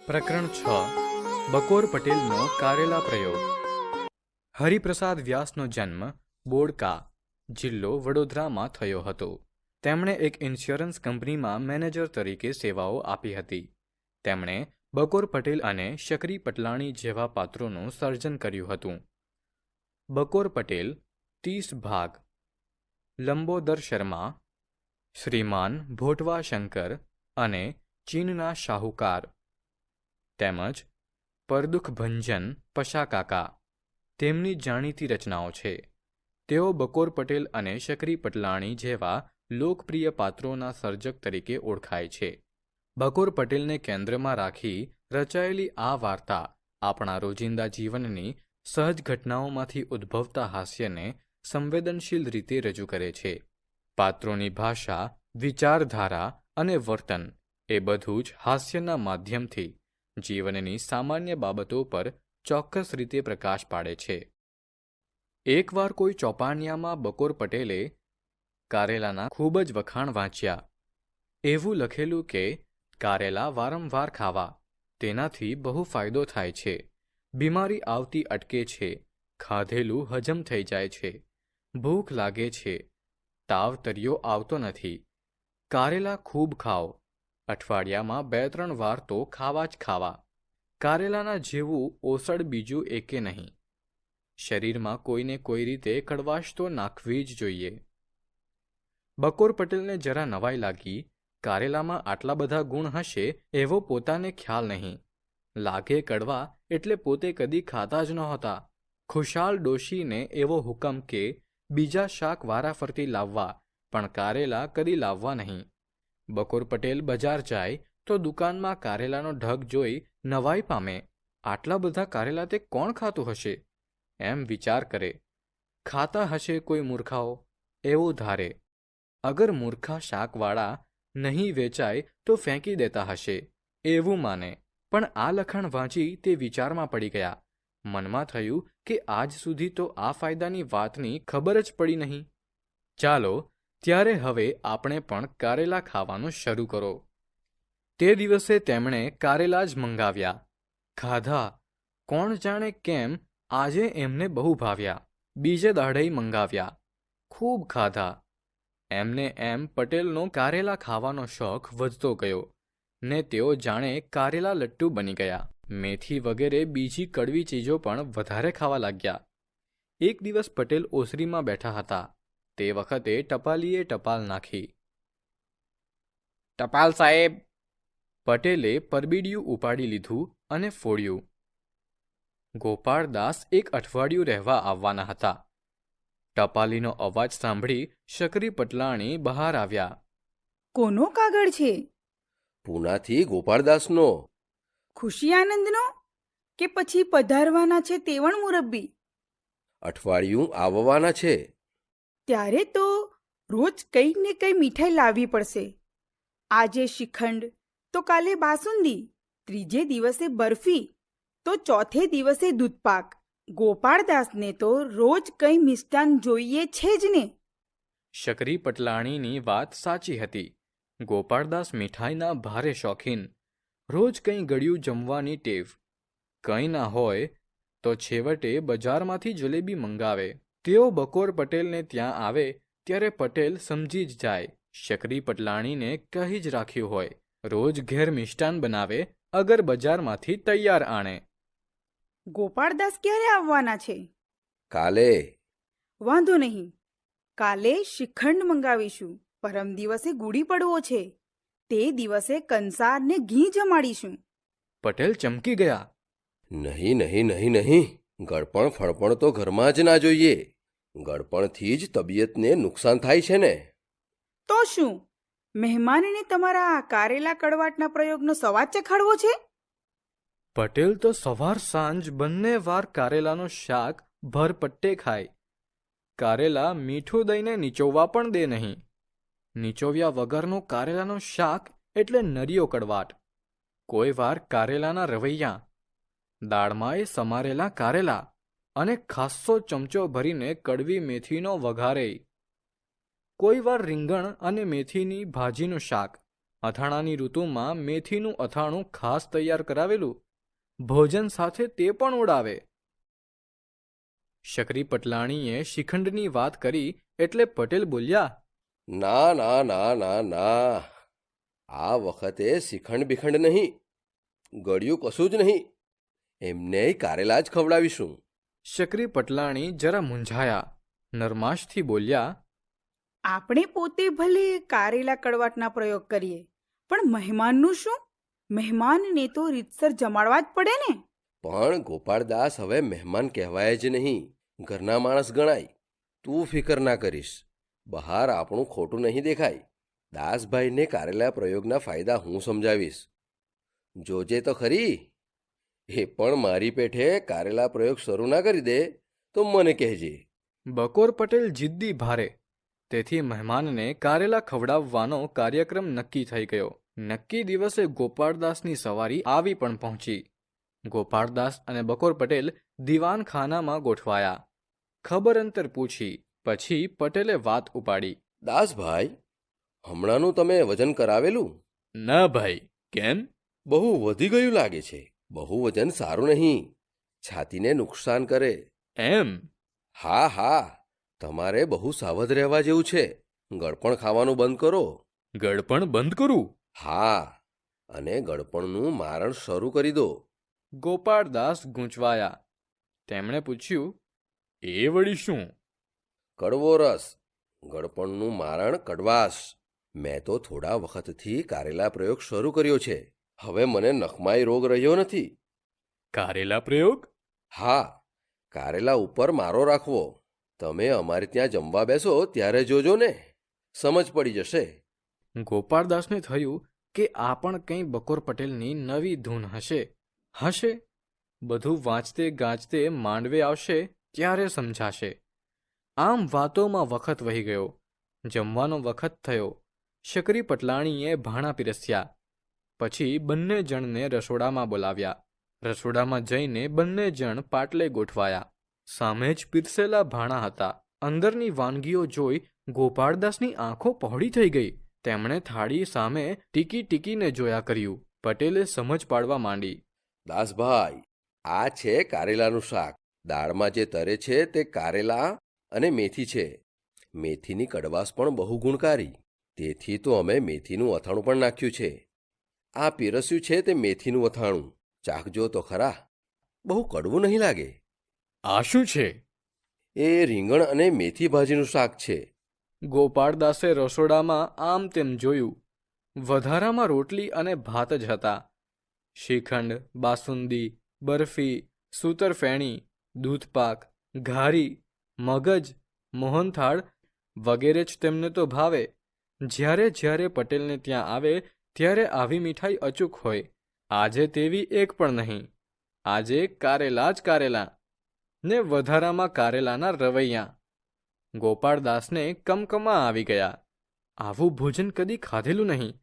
પ્રકરણ 6 બકોર પટેલનો કારેલા પ્રયોગ. હરિપ્રસાદ વ્યાસનો જન્મ બોડકા, જિલ્લો વડોદરામાં થયો હતો. તેમણે એક ઇન્સ્યોરન્સ કંપનીમાં મેનેજર તરીકે સેવાઓ આપી હતી. તેમણે બકોર પટેલ અને શકરી પટલાણી જેવા પાત્રોનું સર્જન કર્યું હતું. બકોર પટેલ 30 ભાગ, લંબોદર શર્મા, શ્રીમાન ભોટવા શંકર અને ચીનના શાહુકાર, તેમજ પરદુખ ભંજન પશાકાકા તેમની જાણીતી રચનાઓ છે. તેઓ બકોર પટેલ અને શકરી પટલાણી જેવા લોકપ્રિય પાત્રોના સર્જક તરીકે ઓળખાય છે. બકોર પટેલને કેન્દ્રમાં રાખી રચાયેલી આ વાર્તા આપણા રોજિંદા જીવનની સહજ ઘટનાઓમાંથી ઉદ્ભવતા હાસ્યને સંવેદનશીલ રીતે રજૂ કરે છે. પાત્રોની ભાષા, વિચારધારા અને વર્તન એ બધું જ હાસ્યના માધ્યમથી જીવનની સામાન્ય બાબતો પર ચોક્કસ રીતે પ્રકાશ પાડે છે. એકવાર કોઈ ચોપાનિયામાં બકોર પટેલે કારેલાના ખૂબ જ વખાણ વાંચ્યા. એવું લખેલું કે કારેલા વારંવાર ખાવા, તેનાથી બહુ ફાયદો થાય છે, બીમારી આવતી અટકે છે, ખાધેલું હજમ થઈ જાય છે, ભૂખ લાગે છે, તાવ તરિયો આવતો નથી, કારેલા ખૂબ ખાઓ, અઠવાડિયામાં 2-3 વાર તો ખાવા જ ખાવા, કારેલાના જેવું ઓસડ બીજું એકે નહીં, શરીરમાં કોઈને કોઈ રીતે કડવાશ તો નાખવી જ જોઈએ. બકોર પટેલને જરા નવાઈ લાગી. કારેલામાં આટલા બધા ગુણ હશે એવો પોતાને ખ્યાલ નહીં. લાગે કડવા એટલે પોતે કદી ખાતા જ નહોતા. ખુશાલ ડોશીને એવો હુકમ કે બીજા શાક વારાફરતી લાવવા, પણ કારેલા કદી લાવવા નહીં. બકોર પટેલ બજાર જાય તો દુકાનમાં કારેલાનો ઢગ જોઈ નવાઈ પામે. આટલા બધા કારેલા તે કોણ ખાતું હશે એમ વિચાર કરે. ખાતા હશે કોઈ મૂર્ખાઓ એવું ધારે. અગર મૂર્ખા શાકવાળા નહીં વેચાય તો ફેંકી દેતા હશે એવું માને. પણ આ લખાણ વાંચી તે વિચારમાં પડી ગયા. મનમાં થયું કે આજ સુધી તો આ ફાયદાની વાતની ખબર જ પડી નહીં. ચાલો ત્યારે હવે આપણે પણ કારેલા ખાવાનું શરૂ કરો. તે દિવસે તેમણે કારેલા જ મંગાવ્યા. ખાધા. કોણ જાણે કેમ આજે એમને બહુ ભાવ્યા. બીજે દાડેય મંગાવ્યા. ખૂબ ખાધા. એમને એમ પટેલનો કારેલા ખાવાનો શોખ વધતો ગયો ને તેઓ જાણે કારેલા લટ્ટુ બની ગયા. મેથી વગેરે બીજી કડવી ચીજો પણ વધારે ખાવા લાગ્યા. એક દિવસ પટેલ ઓસરીમાં બેઠા હતા. તે વખતે ટપાલીએ ટપાલ નાખી. ટપાલ સાહેબ. પટેલે પરબીડિયું ઉપાડી લીધું અને ફોડ્યું. ગોપાળદાસ એક અઠવાડિયું રહેવા આવવાના હતા. ટપાલીનો અવાજ સાંભળી શકરી પટલાણી બહાર આવ્યા. કોનો કાગળ છે? પૂનાથી ગોપાળદાસનો. ખુશી આનંદનો કે પછી પધારવાના છે તેવણ મુરબ્બી? અઠવાડિયું આવવાના છે. ત્યારે તો રોજ કંઈ ને કંઈ મીઠાઈ લાવવી પડશે. આજે શ્રીખંડ તો કાલે બાસુંદી, ત્રીજે દિવસે બરફી તો ચોથે દિવસે દૂધપાક. ગોપાળદાસને તો રોજ કંઈ મિષ્ટાન જોઈએ છે જ ને. શકરી પટલાણીની વાત સાચી હતી. ગોપાળદાસ મીઠાઈના ભારે શોખીન. રોજ કંઈ ગળ્યું જમવાની ટેવ. કંઈ ના હોય તો છેવટે બજારમાંથી જલેબી મંગાવે. તેઓ બકોર પટેલને ત્યાં આવે ત્યારે પટેલ સમજી જ જાય શકરી પટલાણીને કહી જ રાખ્યું હોય. રોજ ઘેર મિષ્ટાન બનાવે અગર બજારમાંથી તૈયાર આણે. ગોપાળદાસ ક્યારે આવવાના છે? કાલે. વાંધો નહીં, કાલે શ્રીખંડ મંગાવીશું. પરમ દિવસે ગુડી પડવો છે, તે દિવસે કંસારને ઘી જમાડીશું. પટેલ ચમકી ગયા. નહીં નહીં નહીં નહીં, ગળપણ ફળપણ તો ઘરમાં જ ના જોઈએ. ગળપણથી જ તબિયતને નુકસાન થાય છે ને. તો શું મહેમાનને તમારા કારેલા કડવાટના પ્રયોગનો સ્વાદ ચખાડવો છે? પટેલ તો સવાર સાંજ બંને વાર કારેલાનું શાક ભરપટ્ટે ખાય. કારેલા મીઠું દઈને નીચોવવા પણ દે નહીં. નીચોવ્યા વગરનું કારેલાનું શાક એટલે નરિયો કડવાટ. કોઈ વાર કારેલાના રવૈયા, દાળમાંય સમારેલા કારેલા અને ખાસ્સો ચમચો ભરીને કડવી મેથીનો વઘારેય. કોઈ વાર રીંગણ અને મેથીની ભાજીનું શાક અથાણાની ઋતુમાં મેથીનું અથાણું ખાસ તૈયાર કરાવેલું, ભોજન સાથે તે પણ ઉડાવે. શકરી પટલાણીએ શિખંડની વાત કરી એટલે પટેલ બોલ્યા, ના ના ના ના ના, આ વખતે શ્રીખંડ બિખંડ નહીં, ગળ્યું કશું જ નહીં, એમને કારેલા જ ખવડાવીશું. શકરી પટલાણી જરા મૂંઝાયા, નરમાશથી બોલ્યા, આપણે પોતે ભલે કારેલા કડવાટના પ્રયોગ કરીએ, પણ મહેમાનનું શું? મહેમાનને તો રીતસર જમાડવા જ પડે ને. પણ ગોપાળદાસ હવે મહેમાન કહેવાય જ નહીં, ઘરના માણસ ગણાય. તું ફિકર ના કરીશ, બહાર આપણું ખોટું નહીં દેખાય. દાસભાઈને કારેલા પ્રયોગના ફાયદા હું સમજાવીશ. જોજે તો ખરી. એ પણ મારી પેઠે કારેલા પ્રયોગ શરૂ ના કરી દે તો મને કહેજે. બકોર પટેલ જિદ્દી ભારે, તેથી મહેમાનને કારેલા ખવડાવવાનો કાર્યક્રમ નક્કી થઈ ગયો. નક્કી દિવસે ગોપાળદાસની સવારી આવી પણ પહોંચી. ગોપાળદાસ અને બકોર પટેલ દીવાનખાનામાં ગોઠવાયા. ખબર અંતર પૂછી પછી પટેલે વાત ઉપાડી. દાસભાઈ, હમણાંનું તમે વજન કરાવેલું? ના ભાઈ, કેમ? બહુ વધી ગયું લાગે છે. બહુ વજન સારું નહીં, છાતીને નુકસાન કરે. એમ? હા હા, તમારે બહુ સાવધ રહેવા જેવું છે. ગળપણ ખાવાનું બંધ કરો. ગળપણ બંધ કરું? હા, અને ગળપણનું મારણ શરૂ કરી દો. ગોપાળદાસ ગૂંચવાયા. તેમણે પૂછ્યું, એ વળી શું? કડવો રસ, ગળપણનું મારણ કડવાશ. મેં તો થોડા વખતથી કારેલા પ્રયોગ શરૂ કર્યો છે. હવે મને નખમાઈ રોગ રહ્યો નથી. કારેલા પ્રયોગ? હા, કારેલા ઉપર મારો રાખવો. તમે અમારે ત્યાં જમવા બેસો ત્યારે જોજો ને, સમજ પડી જશે. ગોપાળદાસને થયું કે આ પણ કંઈ બકોર પટેલની નવી ધૂન હશે. બધું વાંચતે ગાંચતે માંડવે આવશે ત્યારે સમજાશે. આમ વાતોમાં વખત વહી ગયો. જમવાનો વખત થયો. શકરી પટલાણીએ ભાણા પીરસ્યા. પછી બંને જણને રસોડામાં બોલાવ્યા. રસોડામાં જઈને બંને જણ પાટલે ગોઠવાયા. સામે જ પીરસેલા ભાણા હતા. અંદરની વાનગીઓ જોઈ ગોપાળદાસની આંખો પહોળી થઈ ગઈ. તેમણે થાળી સામે ટીકી ટીકીને જોયા કર્યું. પટેલે સમજ પાડવા માંડી. દાસભાઈ, આ છે કારેલાનું શાક. દાળમાં જે તરે છે તે કારેલા અને મેથી છે. મેથીની કડવાશ પણ બહુ ગુણકારી, તેથી તો અમે મેથીનું અથાણું પણ નાખ્યું છે. આ પીરસ્યું છે તે મેથીનું અથાણું. ચાખજો તો ખરા, બહુ કડવું નહીં લાગે. આ શું છે? એ રીંગણ અને મેથી ભાજીનું શાક છે. ગોપાળદાસે રસોડામાં આમ તેમ જોયું. વધારામાં રોટલી અને ભાત જ હતા. શ્રીખંડ, બાસુંદી, બરફી, સૂતરફેણી, દૂધપાક, ઘારી, મગજ, મોહનથાળ વગેરે જ તેમને તો ભાવે. જ્યારે જ્યારે પટેલને ત્યાં આવે ત્યારે આવી મીઠાઈ અચૂક હોય. આજે તેવી એક પણ નહીં. આજે કારેલા જ કારેલા, ને વધારામાં કારેલાના રવૈયા. ગોપાળદાસને કમકમા આવી ગયા. આવું ભોજન કદી ખાધેલું નહીં.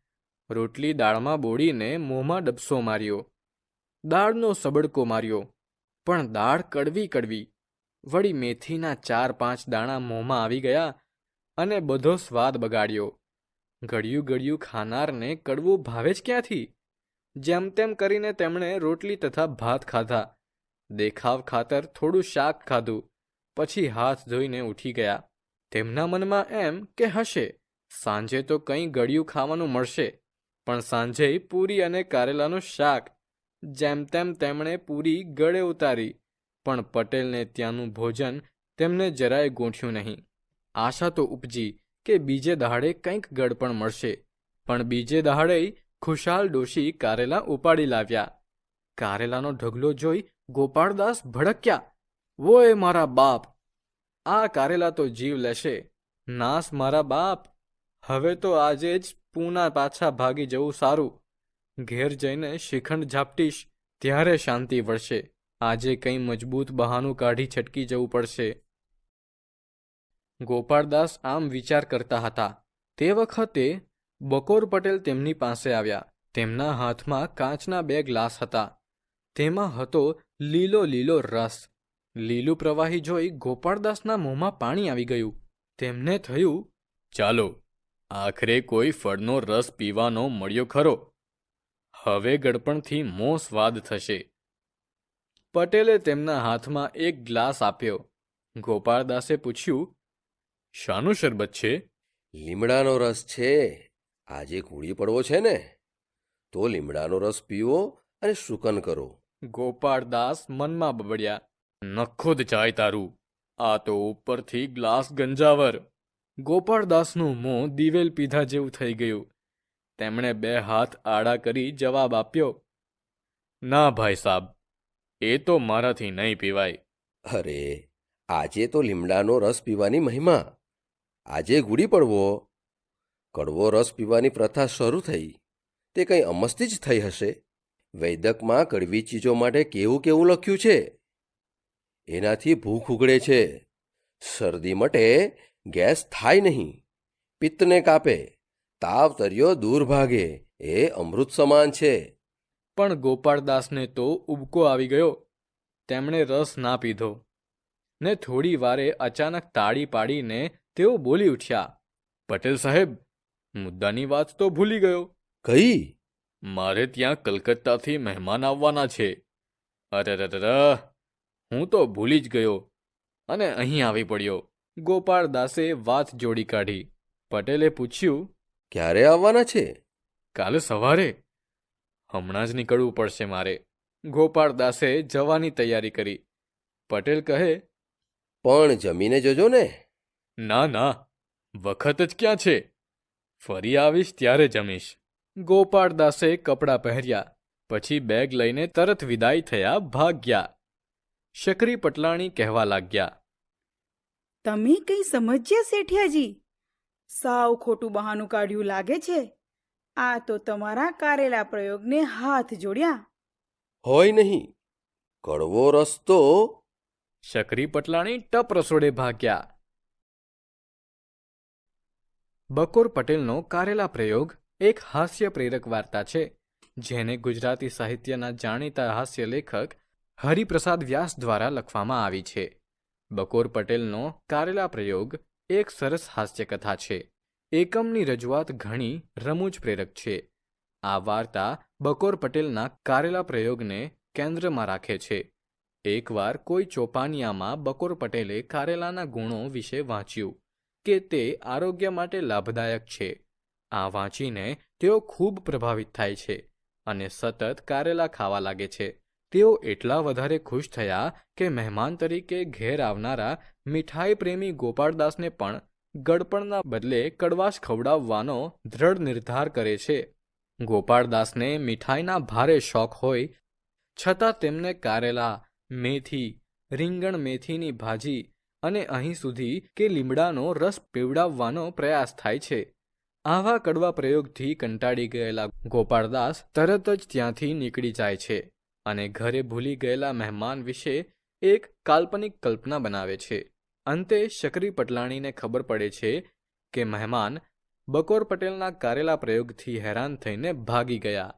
રોટલી દાળમાં બોળીને મોંમાં ડબસો માર્યો. દાળનો સબડકો માર્યો, પણ દાળ કડવી કડવી. વળી મેથીના 4-5 દાણા મોંમાં આવી ગયા અને બધો સ્વાદ બગાડ્યો. ગળ્યું ગળ્યું ખાનારને કડવું ભાવે જ ક્યાંથી? જેમ તેમ કરીને તેમણે રોટલી તથા ભાત ખાધા. દેખાવ ખાતર થોડું શાક ખાધું. પછી હાથ ધોઈને ઉઠી ગયા. તેમના મનમાં એમ કે હશે સાંજે તો કંઈ ગળ્યું ખાવાનું મળશે, પણ સાંજે પૂરી અને કારેલાનું શાક. જેમ તેમ તેમણે પૂરી ગળે ઉતારી, પણ પટેલને ત્યાંનું ભોજન તેમને જરાય ગોઠ્યું નહીં. આશા તો ઉપજી કે બીજે દહાડે કંઈક ગળપણ મળશે, પણ બીજે દહાડે ખુશાલ ડોશી કારેલા ઉપાડી લાવ્યા. કારેલાનો ઢગલો જોઈ ગોપાળદાસ ભડક્યા. વોય મારા બાપ, આ કારેલા તો જીવ લેશે. નાસ મારા બાપ, હવે તો આજે જ પૂના પાછા ભાગી જવું સારું. ઘેર જઈને શ્રીખંડ ઝાપટીશ ત્યારે શાંતિ વળશે. આજે કંઈ મજબૂત બહાનું કાઢી છટકી જવું પડશે. ગોપાળદાસ આમ વિચાર કરતા હતા. તે વખતે બકોર પટેલ તેમની પાસે આવ્યા. તેમના હાથમાં કાચના 2 ગ્લાસ હતા. તેમાં હતો લીલો લીલો રસ. લીલું પ્રવાહી જોઈ ગોપાળદાસના મોંમાં પાણી આવી ગયું. તેમને થયું, ચાલો આખરે કોઈ ફળનો રસ પીવાનો મળ્યો ખરો. હવે ગળપણથી મોં સ્વાદ થશે. પટેલે તેમના હાથમાં એક ગ્લાસ આપ્યો. ગોપાળદાસે પૂછ્યું, શાનું શરબત છે? લીમડાનો રસ છે. આજે ઘૂડી પડવો છે ને, તો લીમડાનો રસ પીવો અને શુકન કરો. ગોપાળદાસ મનમાં બબડ્યા, નખુદ જાય તારું, આ તો ઉપરથી ગ્લાસ ગંજાવર. ગોપાળદાસનું મોં દિવેલ પીધા જેવું થઈ ગયું. તેમણે 2 હાથ આડા કરી જવાબ આપ્યો, ના ભાઈ સાબ, એ તો મારાથી નહીં પીવાય. અરે, આજે તો લીમડાનો રસ પીવાની મહિમા. આજે ઘૂડી પડવો. કડવો રસ પીવાની પ્રથા શરૂ થઈ તે કંઈ અમસ્તી જ થઈ હશે. વૈદકમાં કડવી ચીજો માટે કેવું કેવું લખ્યું છે. એનાથી ભૂખ ઉગડે છે, શરદી મટે, ગેસ થાય નહીં, પિત્તને કાપે, તાવ તર્યો દૂર ભાગે, એ અમૃત સમાન છે. પણ ગોપાળદાસને તો ઉબકો આવી ગયો. તેમણે રસ ના પીધો ને થોડી વારે અચાનક તાળી પાડીને તેઓ બોલી ઉઠ્યા, પટેલ સાહેબ, મુદ્દાની વાત તો ભૂલી ગયો. કઈ? મારે ત્યાં કલકત્તાથી મહેમાન આવવાના છે. અરે, હું તો ભૂલી જ ગયો અને અહીં આવી પડ્યો. ગોપાળદાસે વાત જોડી કાઢી. પટેલે પૂછ્યું, ક્યારે આવવાના છે? કાલે સવારે. હમણાં જ નીકળવું પડશે મારે. ગોપાળદાસે જવાની તૈયારી કરી. પટેલ કહે, પણ જમીને જજો ને. ના, વખત જ ક્યાં છે, ફરી આવીશ ત્યારે જમીશ. ગોપાળદાસે કપડાં પહેર્યા, પછી બેગ લઈને તરત વિદાય થયા, ભાગ્યા. શકરી પટલાણી કહેવા લાગ્યા, તમે કંઈ સમજ્યા શેઠિયાજી? સાવ ખોટું બહાનું કાઢ્યું લાગે છે. આ તો તમારા કારેલા પ્રયોગને હાથ જોડ્યા. હોય નહીં, કડવો રસ તો. શકરી પટલાણી ટપ રસોડે ભાગ્યા. બકોર પટેલનો કારેલા પ્રયોગ એક હાસ્ય પ્રેરક વાર્તા છે, જેને ગુજરાતી સાહિત્યના જાણીતા હાસ્ય લેખક હરિપ્રસાદ વ્યાસ દ્વારા લખવામાં આવી છે. બકોર પટેલનો કારેલા પ્રયોગ એક સરસ હાસ્યકથા છે. એકમની રજૂઆત ઘણી રમૂજ પ્રેરક છે. આ વાર્તા બકોર પટેલના કારેલા પ્રયોગને કેન્દ્રમાં રાખે છે. એકવાર કોઈ ચોપાનિયામાં બકોર પટેલે કારેલાના ગુણો વિશે વાંચ્યું કે તે આરોગ્ય માટે લાભદાયક છે. આ વાંચીને તેઓ ખૂબ પ્રભાવિત થાય છે અને સતત કારેલા ખાવા લાગે છે. તેઓ એટલા વધારે ખુશ થયા કે મહેમાન તરીકે ઘેર આવનારા મીઠાઈ પ્રેમી ગોપાળદાસને પણ ગળપણના બદલે કડવાશ ખવડાવવાનો દ્રઢ નિર્ધાર કરે છે. ગોપાળદાસને મીઠાઈના ભારે શોખ હોય છતાં તેમને કારેલા, મેથી, રીંગણ મેથીની ભાજી અને અહીં સુધી કે લીમડાનો રસ પીવડાવવાનો પ્રયાસ થાય છે. આવા કડવા પ્રયોગથી કંટાળી ગયેલા ગોપાળદાસ તરત જ ત્યાંથી નીકળી જાય છે અને ઘરે ભૂલી ગયેલા મહેમાન વિશે એક કાલ્પનિક કલ્પના બનાવે છે. અંતે શકરી પટલાણીને ખબર પડે છે કે મહેમાન બકોર પટેલના કારેલા પ્રયોગથી હેરાન થઈને ભાગી ગયા.